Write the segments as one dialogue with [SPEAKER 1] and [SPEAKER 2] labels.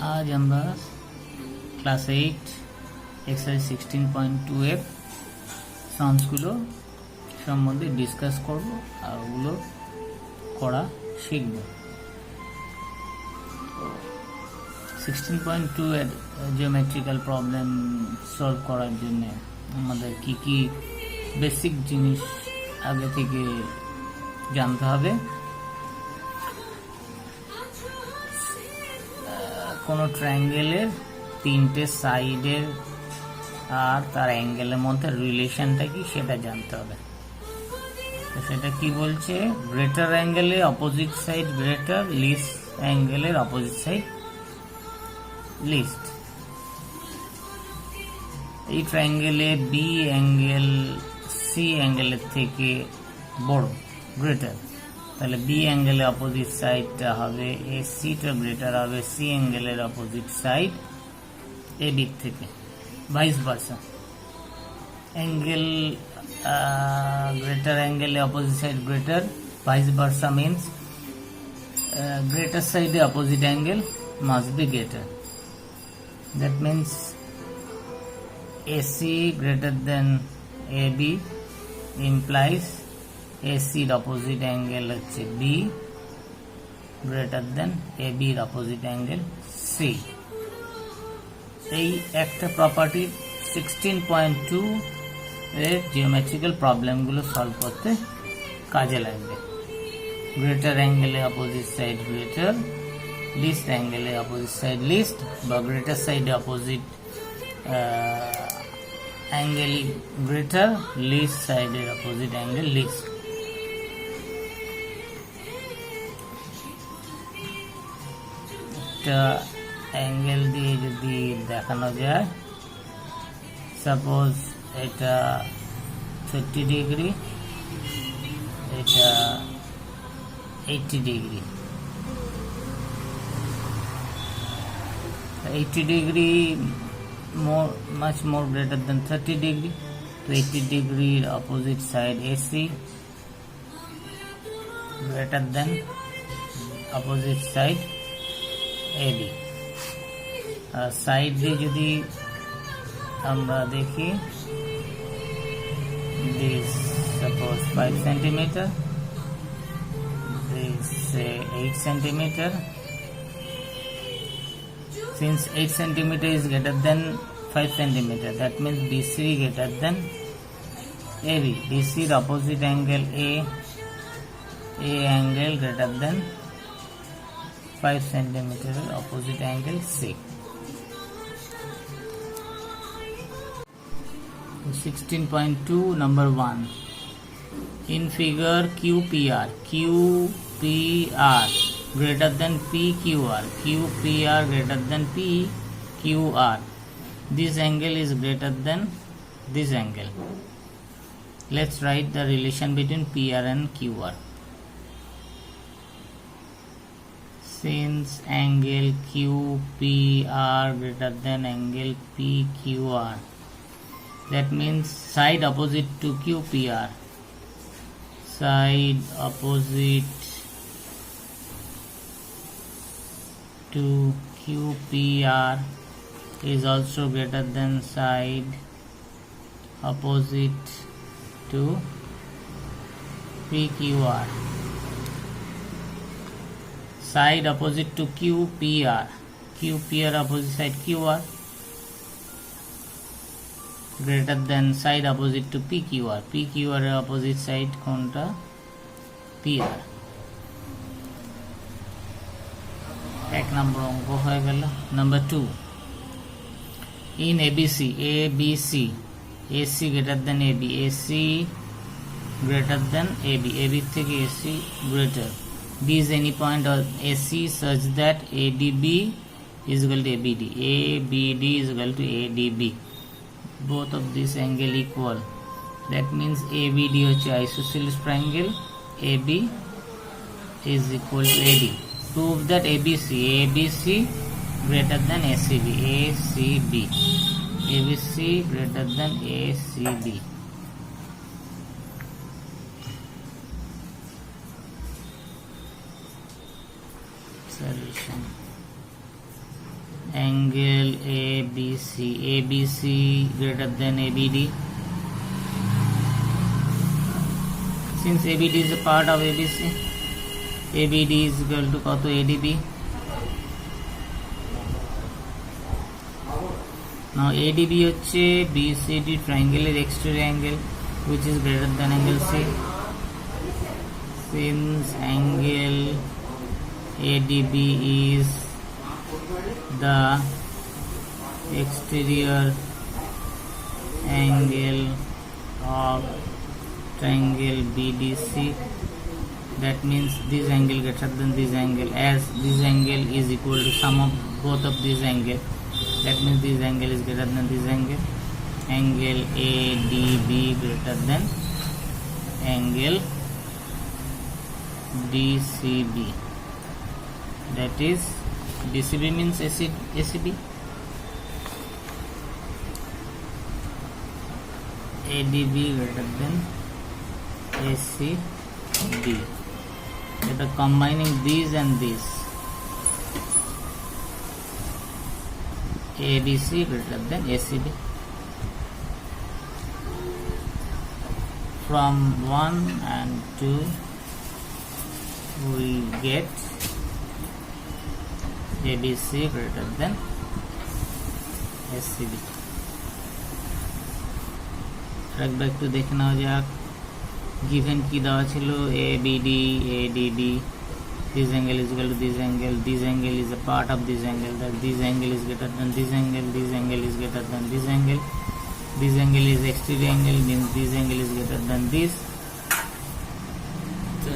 [SPEAKER 1] आज আমরা class 8 exercise 16.2 সাউন্ডসগুলো সম্বন্ধে ডিসকাস করব আর ওগুলো করা শিখব। 16.2 এর জিওমেট্রিক্যাল প্রবলেম সলভ করার জন্য আমাদের কি কি বেসিক জিনিস আগে থেকে জানতে হবে। কোনো ট্রায়াঙ্গেলের তিনটে সাইডের আর তার অ্যাঙ্গেলের মধ্যে রিলেশনটা কি সেটা জানতে হবে। তো সেটা কি বলছে, গ্রেটার অ্যাঙ্গেলে অপোজিট সাইড গ্রেটার, লিস্ট অ্যাঙ্গেলের অপোজিট সাইড লিস্ট। এই ট্রায়াঙ্গেলে বি অ্যাঙ্গেল সি অ্যাঙ্গেলের থেকে বড়, গ্রেটার, তাহলে বি অ্যাঙ্গেলের অপোজিট সাইডটা হবে এ, সিটা গ্রেটার হবে C অ্যাঙ্গেলের opposite side A B থেকে, vice versa. Angle greater angle opposite side greater, vice versa means greater side opposite angle must be greater. That means AC greater than AB implies AC opposite angle হচ্ছে B greater than AB opposite angle C. এই একটা property 16.2 এর geometrical প্রবলেমগুলো solve করতে কাজে লাগবে। Greater অ্যাঙ্গেলে opposite side greater, list অ্যাঙ্গেলে অপোজিট সাইড লিস্ট, বা গ্রেটার সাইডে অপোজিট অ্যাঙ্গেল গ্রেটার, লিস্ট সাইডের অপোজিট অ্যাঙ্গেল লিস্ট। একটা অ্যাঙ্গেল দিয়ে যদি দেখানো যায়, সাপোজ এটা 30 ডিগ্রি, এটা 80 degree. 80 degree much more greater than 30 degree, so 80 degree opposite side AC greater than opposite side AB. Side দিয়ে যদি আমরা দেখি, this suppose 5 centimeter, this 8 centimeter. Since 8 centimeter is greater than 5 centimeter, that means BC greater than AB. BC opposite angle A angle greater than 5 centimeter opposite angle C. 16.2 number 1. In figure QPR greater than PQR, QPR greater than PQR. This angle is greater than this angle. Let's write the relation between PR and QR. Since angle QPR greater than angle PQR, that means side opposite to QPR, side opposite to QPR is also greater than side opposite to PQR. Side opposite to QPR opposite side QR greater than side opposite to PQR opposite side কোনটা PR. এক নম্বর অঙ্ক হয়ে গেল। Number 2, in ABC AC greater than AB, AC greater than AB থেকে AC greater. B is any point of AC such that ADB is equal to ABD, ABD is equal to ADB. Both of this angle equal, that means ABD হচ্ছে isosceles triangle, AB is equal to AD. Prove that ABC greater than ACB, ABC greater than ACB. Solution. angle ABC greater than ABD. Since ABD is a part of ABC, ABD is equal to কত ADB. Now ADB হচ্ছে BCD triangle এর exterior angle which is greater than angle C. Since angle ADB is the exterior angle of triangle BDC, that means this angle greater than this angle, as this angle is equal to sum of both of these angle, that means this angle is greater than this angle. Angle ADB greater than angle DCB, that is DCB means ACB. ADB greater than ACB. It is combining these and these. ABC greater than ACB. From 1 and 2 we get ABC greater than ACB. একবার একটু দেখে নাও যাক given কি দেওয়া ছিল ABD ADB, this angle is equal to this angle is a part of this angle, that this angle is greater than this angle is greater than this angle is exterior angle, means this angle is greater than this, so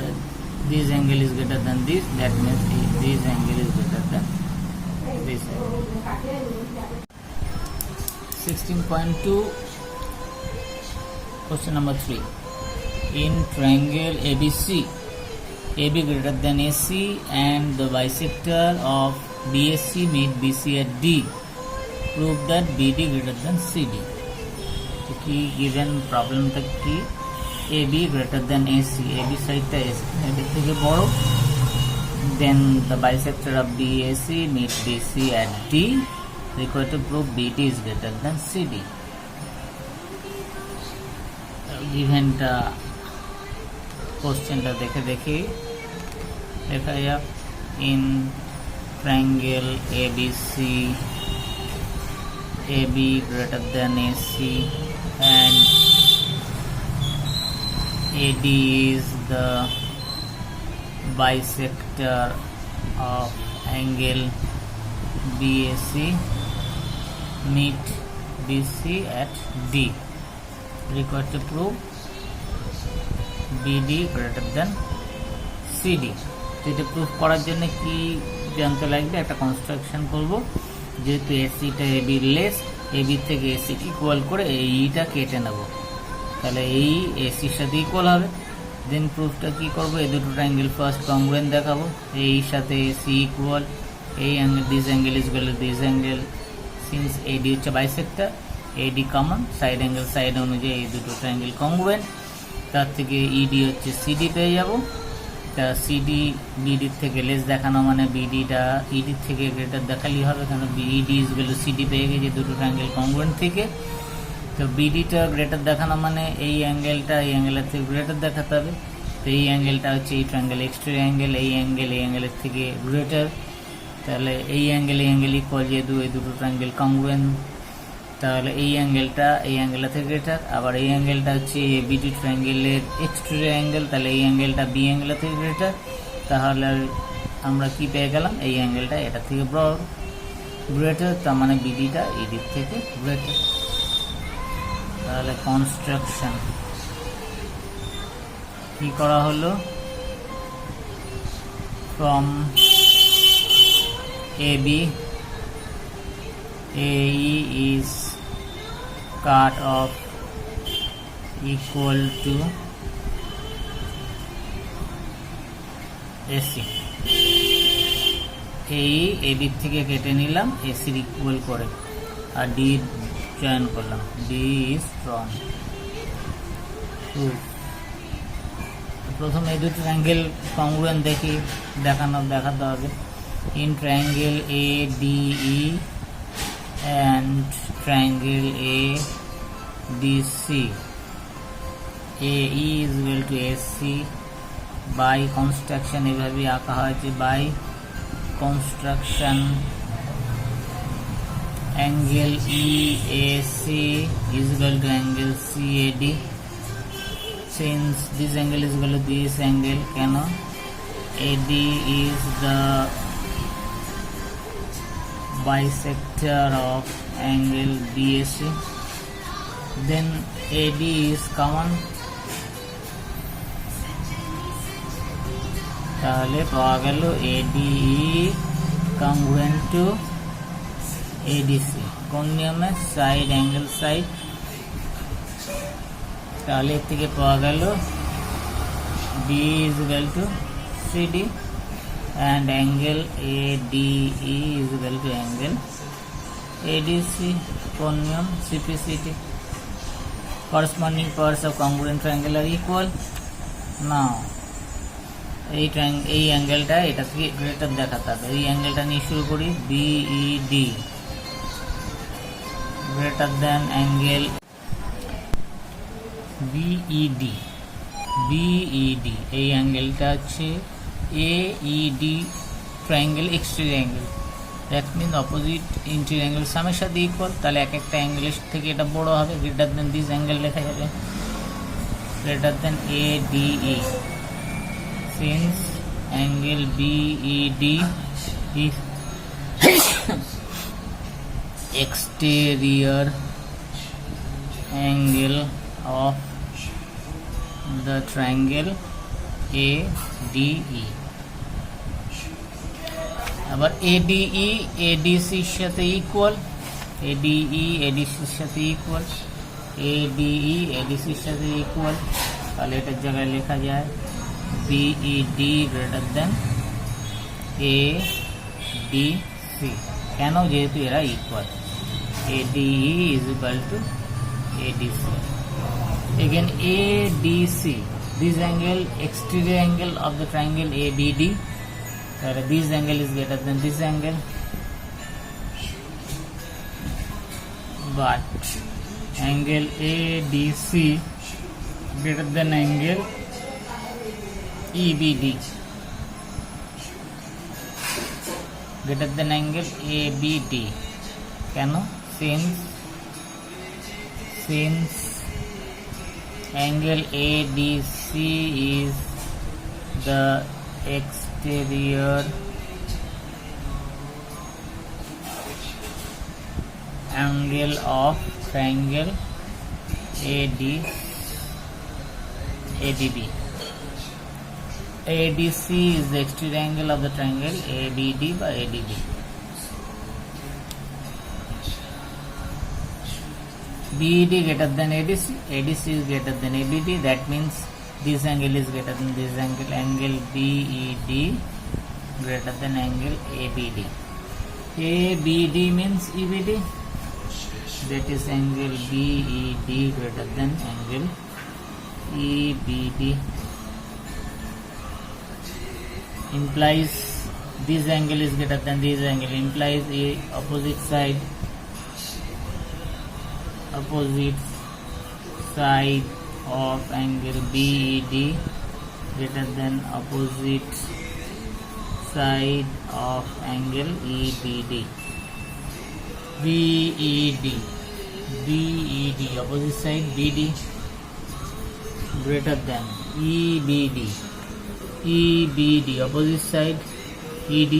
[SPEAKER 1] this angle is greater than this, that means this angle is greater than this angle. 16.2 question number 3. In triangle ABC, AB greater than AC and the bisector of BAC meet BC at D, prove that BD greater than CD. So key given problem ta ki AB greater than AC, AB side ta AC AB theke boro, then the bisector of BAC meet BC at D, required to prove BD is greater than CD. Given কোশ্চেনটা দেখে লেখা যাক in triangle ABC, AB greater than AC and AD is the bisector of angle BAC, meet BC at D, required to prove BD greater than CD. তো এটা proof করার জন্য কি জানতে লাগবে, একটা কনস্ট্রাকশন করব, যেহেতু এসিটা এবি লেস, এবি থেকে এসি ইকুয়াল করে এইটা কেটে নেব, তাহলে এই এসির সাথে ইকুয়াল হবে। দেন প্রুফটা কি করব, এই দুটো ট্রায়াঙ্গেল ফার্স্ট কংগ্রুয়েন্ট দেখাবো, এই সাথে এসি ইকুয়াল, এই angle this angle is equal to this angle, since AD হচ্ছে bisector, AD common, side angle side অনুযায়ী এই দুটো ট্রায়াঙ্গেল কংগ্রুয়েন্ট, তার থেকে ইডি হচ্ছে সিডি পেয়ে যাব। তা সিডি বিডির থেকে লেস দেখানো মানে বিডিটা ইডির থেকে গ্রেটার দেখালেই হবে, কেন BD is equal two CD পেয়ে গেছে দুটো ট্রায়াঙ্গেল কংগ্রুয়েন্ট থেকে। তো বিডিটা গ্রেটার দেখানো মানে এই অ্যাঙ্গেলটা এই অ্যাঙ্গেলের থেকে গ্রেটার দেখাতে হবে। তো এই অ্যাঙ্গেলটা হচ্ছে এই ট্রায়াঙ্গেল এক্সটেরিয়র অ্যাঙ্গেল, এই অ্যাঙ্গেলের থেকে গ্রেটার, তাহলে এই অ্যাঙ্গেল ইকুয়াল, যেহেতু এই দুটো ট্রায়াঙ্গেল কংগ্রুয়েন্ট, তাহলে এই অ্যাঙ্গেলটা এই অ্যাঙ্গেলের থেকে গ্রেটার। আবার এই অ্যাঙ্গেলটা হচ্ছে বিডি ট্রায়াঙ্গেলের এক্সটেরিয়র অ্যাঙ্গেল, তাহলে এই অ্যাঙ্গেলটা বি অ্যাঙ্গেলের থেকে গ্রেটার। তাহলে আমরা কি পেয়ে গেলাম, এই অ্যাঙ্গেলটা এটার থেকে বড় গ্রেটার, তার মানে বিডিটা ইডির থেকে গ্রেটার। তাহলে কনস্ট্রাকশন কি করা হলো, from AB AE is cut off equal to AC, এই AB থেকে কেটে নিলাম AC ইকুয়াল করে, আর D চয়ন করলাম, D is drawn। প্রথমে এই দুটো ট্রায়াঙ্গেল কংগ্রুয়েন্ট দেখাতে হবে। In triangle ADE and triangle ABC. AE is equal to AC by construction এভাবে আঁকা হয়েছে by construction angle EAC is equal to angle CAD. Since this angle is equal to this angle, কেন AD is the bisector of angle BAC. Then AD is common, তাহলে পাওয়া গেল ADE congruent to ADC কোন নিয়মে side angle side, তাহলে এর থেকে পাওয়া গেল B is equal to CD and angle ADE is equal to angle ADC কোন নিয়ম CPCT. Corresponding parts of congruent triangle are equal. Now এই অ্যাঙ্গেলটা এটা থেকে গ্রেটার দেখাতে হবে। এই অ্যাঙ্গেলটা নিয়ে শুরু করি, BED greater than angle BED। এই অ্যাঙ্গেলটা হচ্ছে AED triangle exterior angle, that mean opposite interior angle সামের সাথে ইকুয়াল, তাহলে এক একটা অ্যাঙ্গেলের থেকে এটা বড় হবে, গ্রেটার দেন দিস অ্যাঙ্গেল লেখা যাবে, greater than ADE। Since angle BED is exterior angle of the triangle ADE. আবার ADE ADC এর সাথে ইকুয়াল, ADE ADC এর সাথে ইকুয়াল, ADE ADC এর সাথে ইকুয়াল, তাহলে এটার জায়গায় লেখা যায় BED greater than ADC, কেন যেহেতু এরা equal, ADE is equal to ADC. Again ADC, this angle exterior angle of the triangle ABD, this angle is greater than this angle, but angle ADC greater than angle EBD greater than angle ABD, কেন since angle ADC is the exterior angle of triangle ADB. ADC is the exterior angle of the triangle ABD by ADB. BED greater than ADC, ADC is greater than ABD, that means this angle is greater than this angle, angle BED greater than angle ABD. ABD means EBD, that is angle BED greater than angle EBD, implies this angle is greater than this angle, implies a opposite side of angle BED greater than opposite side of angle EBD. BED opposite side BD greater than EBD opposite side ED।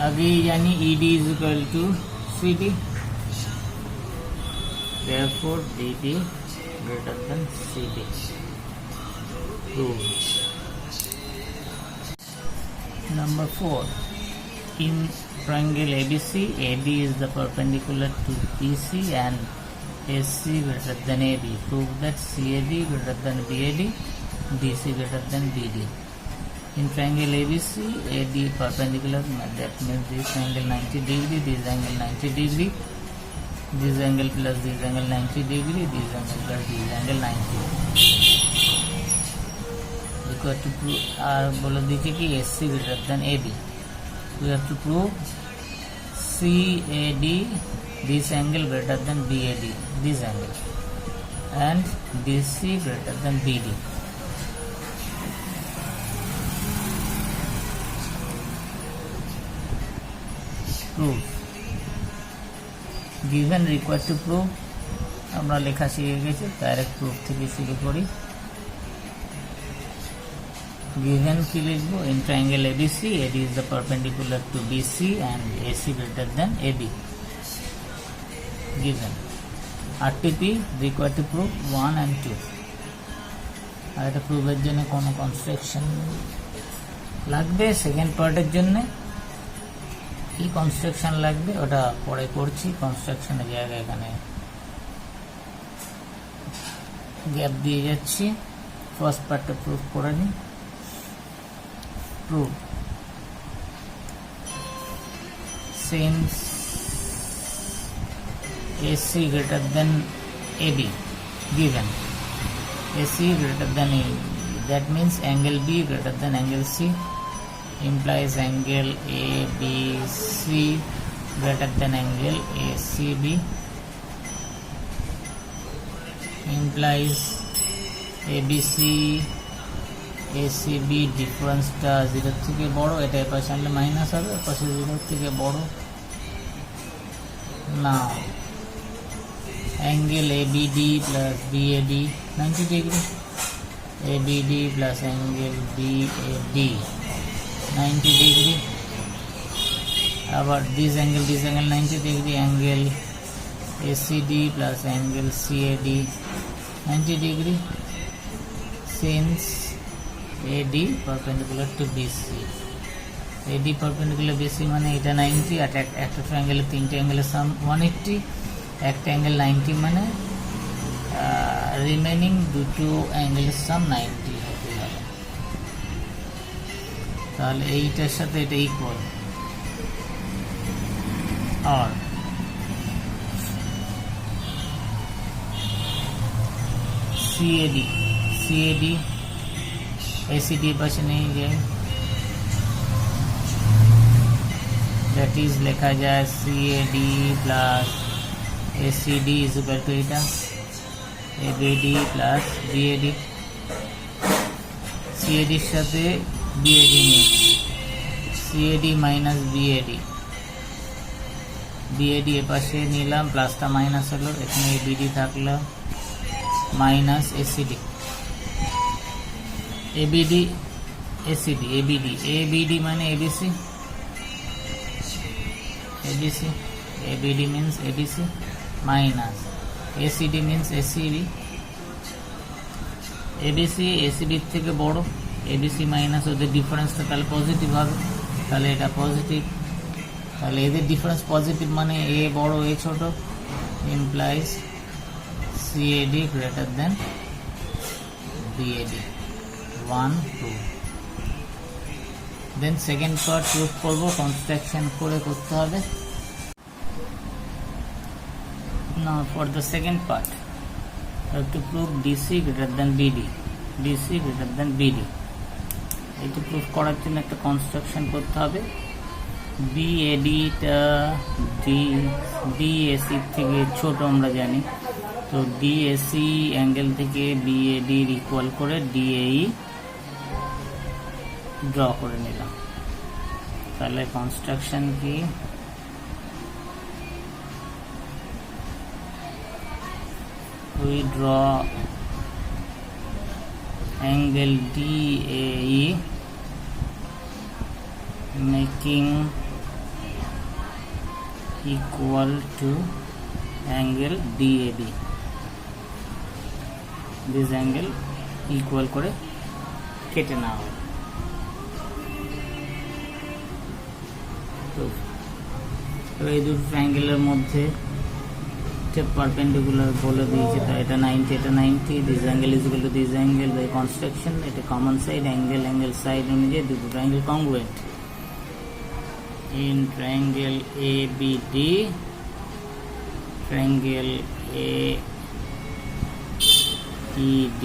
[SPEAKER 1] आगे यानी ED is equal to CD, therefore BD greater than CD. Proved. Number 4, in triangle ABC, AD is the perpendicular to BC and AC greater than AB. Prove that CAD greater than BAD, DC greater than BD. In triangle ABC, AD perpendicular, that means this angle 90 degree, this angle 90 degree, this angle plus this angle 90 degree, this angle plus this angle 90. Equal to prove बोलो दीजिए कि AC greater than AB. we have to prove CAD, this angle greater than BAD, this angle, and DC greater than BD. Proof. Given required to prove, আমরা লেখা শিখে গেছি, direct proof থেকে শুরু করি। Given কি লিখবো, in triangle ABC, AD is the perpendicular to BC and AC greater than AB. Given RTP required to prove 1 and 2. আর এটা প্রুফের জন্য কোনো কনস্ট্রাকশন লাগবে। সেকেন্ড পার্টের জন্য কি কনস্ট্রাকশন লাগবে ওটা পরে করছি। কনস্ট্রাকশনের জায়গায় এখানে গ্যাপ দিয়ে যাচ্ছি। ফার্স্ট পার্টটা প্রুফ করে নিই। Proof since AC greater than AB, given AC greater than AB, that means angle B greater than angle C, implies angle ABC greater than angle ACB, implies ABC ACB ডিফারেন্সটা 0 থেকে বড়, এটা এর পাশে আনলে মাইনাস হবে, এর পাশে 0 থেকে বড় না। angle ABD plus BAD 90 degree, ABD plus angle BAD 90 degree, abar this angle 90 degree, angle ACD plus angle CAD 90 degree, since AD perpendicular to BC, AD perpendicular BC মানে এটা 90, আর একটা ট্রায়াঙ্গেলে তিনটে অ্যাঙ্গেলের সাম 180, একটা অ্যাঙ্গেল 90 মানে রিমেনিং দুটো অ্যাঙ্গেলের সাম 90 হতে হবে। তাহলে এইটার সাথে এটা ইকুয়াল। আর CAD ACD পাশে নিয়ে যায়, that is লেখা যায় CAD plus ACD is equal to এটা ABD plus BAD। CAD এর সাথে BAD নিয়ে CAD minus BAD এর পাশে নিলাম, প্লাসটা মাইনাস হলো, এখানে ABD থাকলো minus ACD, ABD ACD ABD মানে ABC ABD means ABC minus ACD means ACB, ABC ACB থেকে বড়, ABC মাইনাস ওদের ডিফারেন্সটা তাহলে পজিটিভ হবে, তাহলে এটা পজিটিভ, তাহলে এদের ডিফারেন্স পজিটিভ মানে A বড় A ছোট, implies CAD greater than BAD 1 2। Then second part proof করব, কনস্ট্রাকশন করে করতে হবে। Now for the second part, I have to prove DC greater than BD, DC greater than BD। এটা proof করার জন্য একটা কনস্ট্রাকশন করতে হবে। BAD টা DAC থেকে ছোট আমরা জানি, তো DAC অ্যাঙ্গেল থেকে BAD ইকুয়াল করে DAE ড্র করে নিলাম। তাহলে কনস্ট্রাকশন কি, we draw angle DAE making equal to angle DAB, this angle equal করে কেটে নেওয়া হবে। তো এই দুটো ট্রায়াঙ্গেলের মধ্যে পারপেন্ডিকুলার বলে দিয়েছে, তো এটা 90 এটা 90, this angle is equal to this angle by construction, এটা কমন সাইড, অ্যাঙ্গেল সাইড অনুযায়ী দুটো triangle congruent. In triangle ABD, triangle AED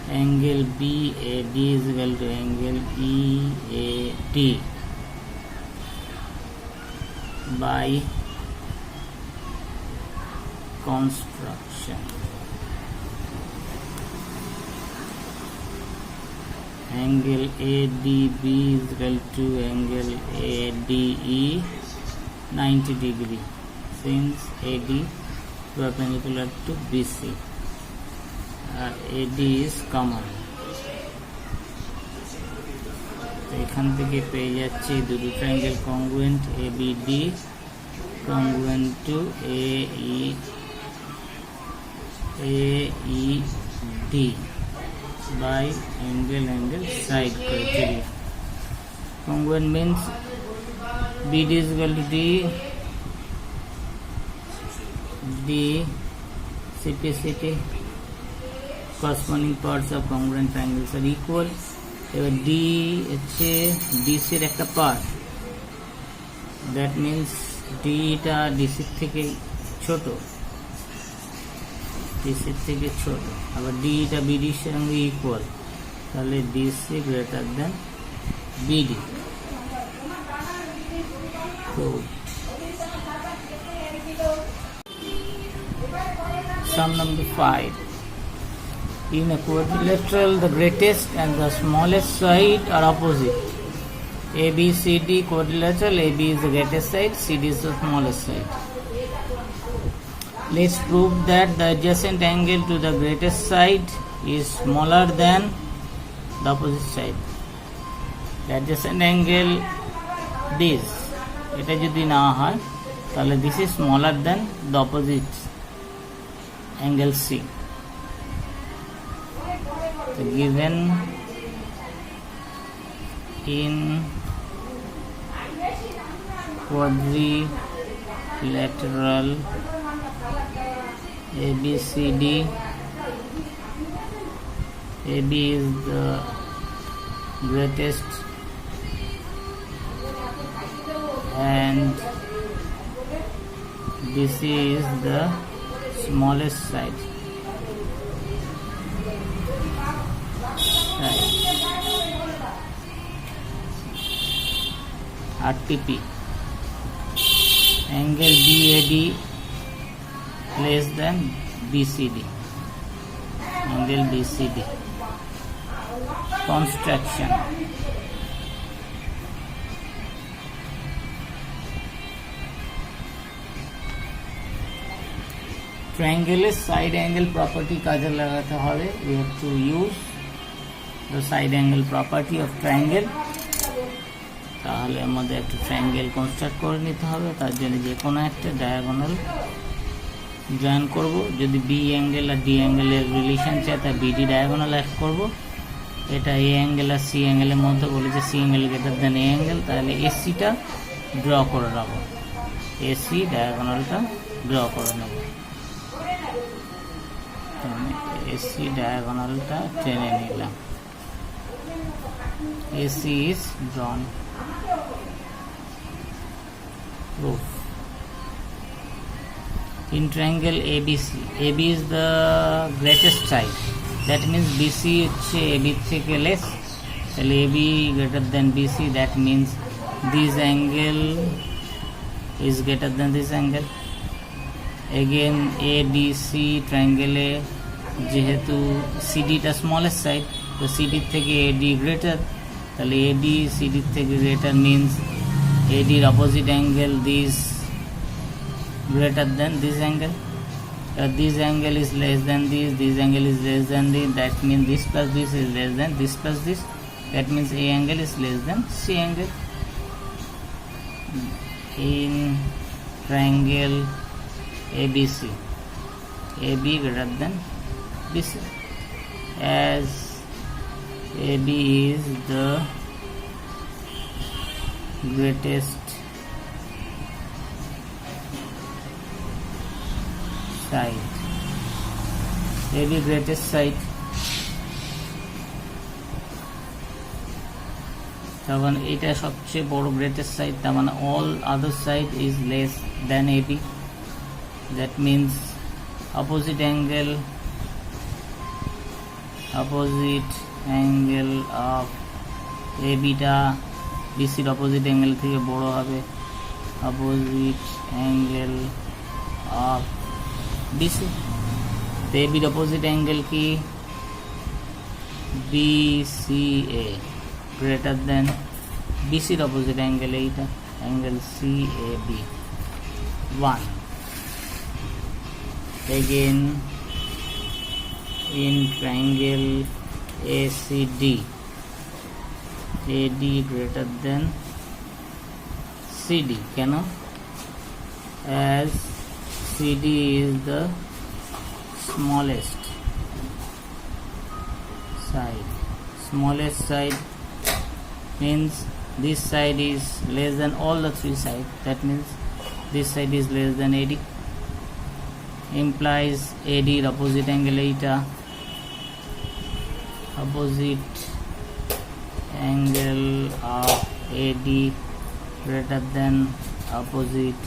[SPEAKER 1] angle BAD is equal to angle EAD by construction. Angle ADB is equal to angle ADE 90 degree, since AD perpendicular to BC. AD is common. এখান থেকে পেয়ে যাচ্ছি দুটো triangle congruent ABD congruent to AED by angle side criteria. Congruent means BD is equal to D CPCT. Corresponding parts of congruent triangles are equal. এবার D হচ্ছে ডিসির একটা part, that means ডিটা ডিসির থেকে ছোট, আবার ডিটা বিডির সঙ্গে ইকুয়াল, তাহলে ডিসি গ্রেটার দেন বিডি। তো sum number 5. In a quadrilateral, the greatest and the smallest side are opposite. ABCD quadrilateral, AB is the greatest side, CD is the smallest side. Let's prove that the adjacent angle to the greatest side is smaller than the opposite side. The adjacent angle this, এটা যদি না হয় তাহলে this is smaller than the opposite angle C. So given in quadrilateral ABCD, AB is the greatest and BC is the smallest side. RTP, angle BAD less than BCD, angle BCD. Construction. Triangle side angle property কাজে লাগাতে হবে. We have to use the side angle property of triangle. তাহলে আমাদের একটা triangle construct করে নিতে হবে, তার জন্য যে কোনো একটা ডায়াগোনাল জয়েন করব। যদি বি অ্যাঙ্গেল আর ডি অ্যাঙ্গেলের রিলেশন চাই তা বিডি ডায়াগোনাল অ্যাড করব। এটা এ অ্যাঙ্গেল আর সি অ্যাঙ্গেলের মধ্যে বলেছে সি অ্যাঙ্গেল গ্রেটার দেন এ অ্যাঙ্গেল, তাহলে এসিটা ড্র করে নেব, এসি ডায়াগোনালটা ড্র করে নেব। এসি ডায়াগোনালটা টেনে নিলাম, AC is drawn. Proof. In triangle ABC, AB is the greatest side, that means BC হচ্ছে AB থেকে less, তাহলে AB greater than BC, that means this angle is greater than this angle. Again ADC triangle এ যেহেতু CD টা smallest side, তো CD থেকে AD greater, তাহলে AD CD থেকে greater means AD opposite angle this greater than this angle. This angle is less than this angle is less than this, that means this plus this is less than this plus this, that means A angle is less than C angle. In triangle ABC, AB greater than BC, as AB is the greatest side, AB greatest side, তখন এটা সবচেয়ে বড় greatest side, তার মানে all other side is less than AB, that means opposite angle opposite angle of A বিটা বিসির opposite angle থেকে বড় হবে, অপোজিট অ্যাঙ্গেল অফ বিসি। তো এ বির অপোজিট অ্যাঙ্গেল কি? BCA গ্রেটার দেন বিসির অপোজিট অ্যাঙ্গেল এইটা, angle CAB 1। Again in triangle ACD, AD greater than CD, কেন? As CD is the smallest side means this side is less than all the three sides, that means this side is less than AD, implies AD এর opposite angle এইটা, opposite angle of AD greater than opposite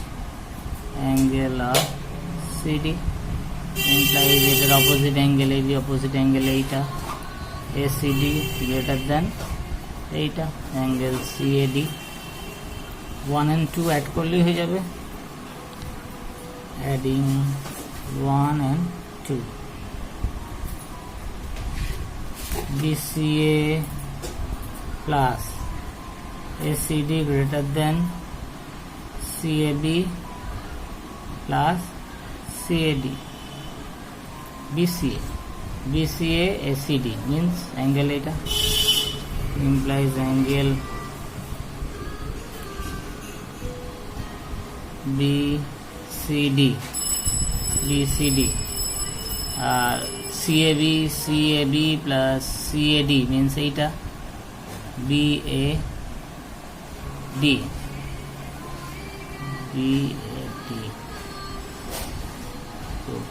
[SPEAKER 1] angle of CD, implies এটার opposite angle AB, opposite angle এইটা, ACD greater than এইটা, angle CAD। 1 and 2 add করলেই হয়ে যাবে, adding 1 and 2, BCA plus ACD greater than CAB plus CAD, BCA ACD means angle eta, implies angle BCD R CAB plus CAD means এইটা BAD, good।